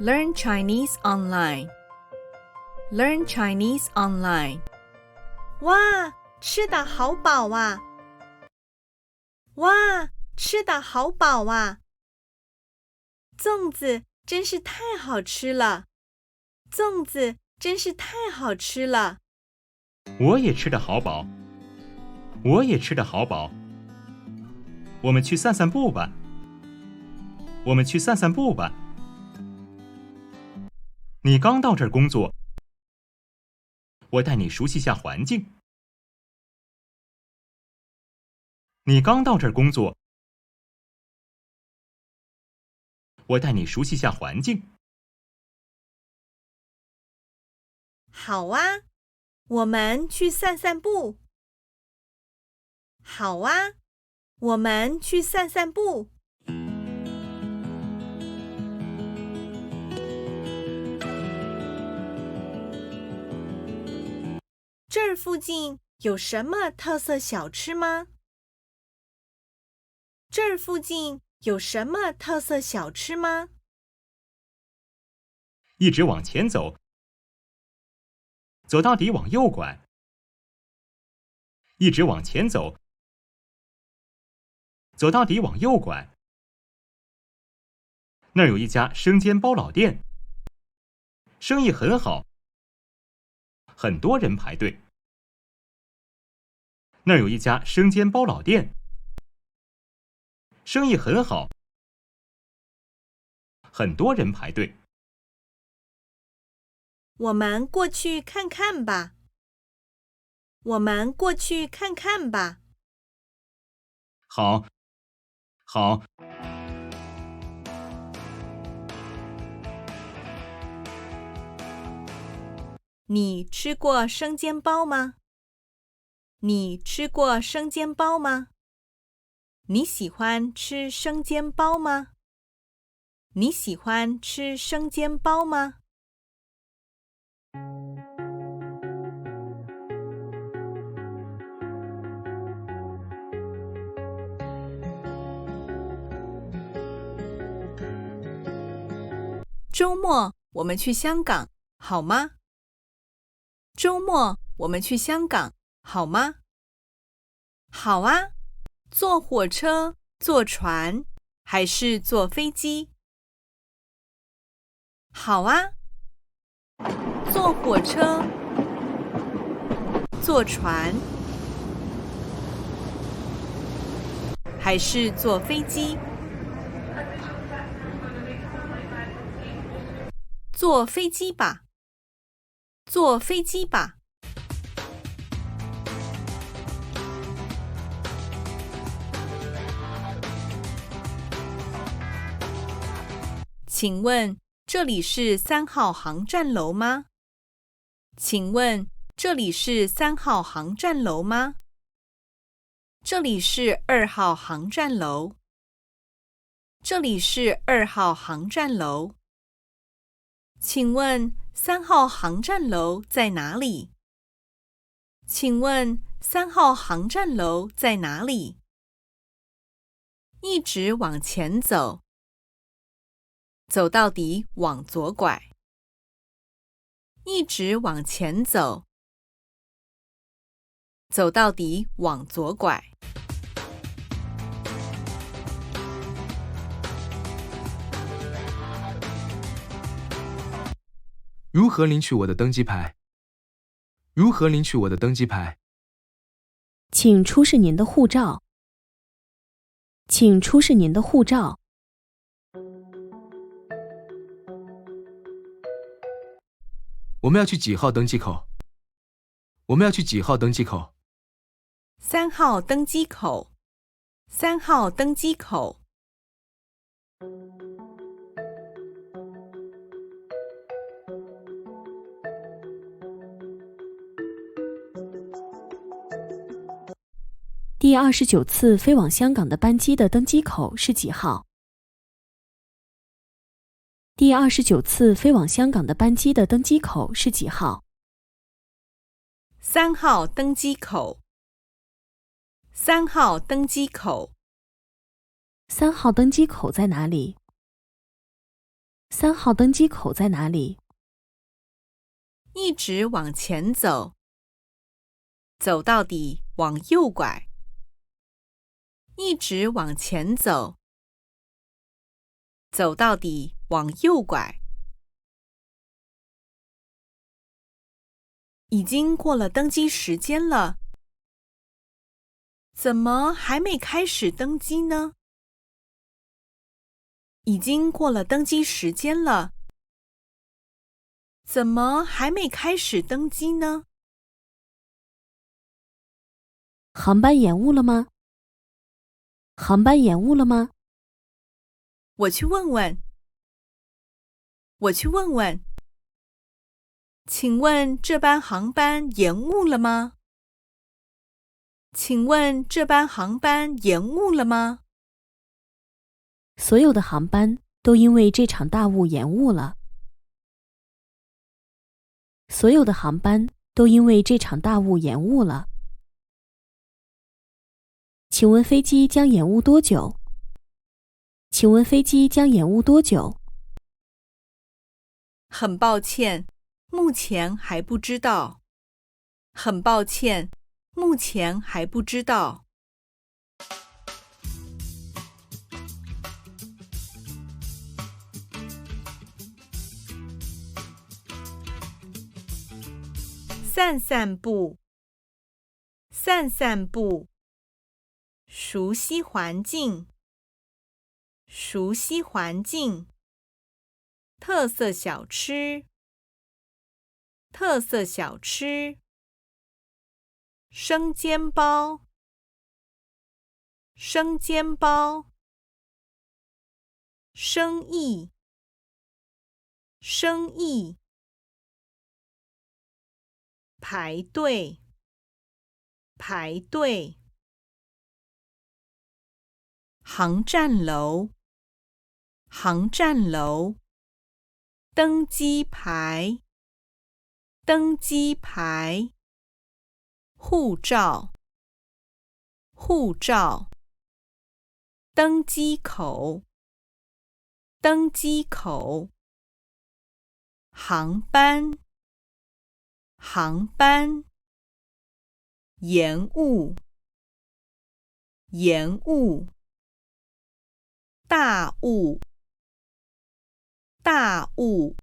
Learn Chinese online. Learn Chinese online. 哇，吃得好饱啊！哇，吃得好饱啊！粽子真是太好吃了，粽子真是太好吃了。我也吃得好饱，我也吃得好饱。我们去散散步吧，我们去散散步吧。你刚到这儿工作，我带你熟悉下环境。你刚到这儿工作，我带你熟悉下环境。好啊，我们去散散步。好啊，我们去散散步。这儿附近有什么特色小吃吗？这儿附近有什么特色小吃吗？一直往前走，走到底往右拐。一直往前走，走到底往右拐。那儿有一家生煎包老店，生意很好，很多人排队。那儿有一家生煎包老店，生意很好，很多人排队。我们过去看看吧。我们过去看看吧。好，好。你吃过生煎包吗？你吃过生煎包吗？你喜欢吃生煎包吗？你喜欢吃生煎包吗？周末我们去香港，好吗？周末我们去香港，好吗？好啊，坐火车、坐船还是坐飞机？好啊，坐火车、坐船还是坐飞机？坐飞机吧，坐飞机吧。请问这里是3号航站楼吗？请问这里是3号航站楼吗？这里是2号航站楼。这里是2号航站楼。请问3号航站楼在哪里？请问3号航站楼在哪里？一直往前走，走到底往左拐。一直往前走，走到底往左拐。如何领取我的登机牌？如何领取我的登机牌？请出示您的护照。请出示您的护照。我们要去几号登机口？我们要去几号登机口？3号登机口。3号登机口。第29次飞往香港的班机的登机口是几号？第29次飞往香港的班机的登机口是几号？3号登机口。3号登机口。3号登机口在哪里？ 3号登机口在哪里？一直往前走，走到底往右拐。一直往前走，走到底往右拐。已经过了登机时间了，怎么还没开始登机呢？已经过了登机时间了，怎么还没开始登机呢？航班延误了吗？航班延误了吗？我去问问。我去问问。请问这班航班延误了吗？请问这班航班延误了吗？所有的航班都因为这场大雾延误了。所有的航班都因为这场大雾延误了。请问飞机将延误多久？请问飞机将延误多久？很抱歉，目前还不知道。很抱歉，目前还不知道。散散步，散散步，熟悉环境，熟悉环境，特色小吃，特色小吃，生煎包，生煎包，生意，生意，排队，排队，航站楼，航站楼，登机牌，登机牌，护照，护照，登机口，登机口，航班，航班，延误，延误，大雾，大雾，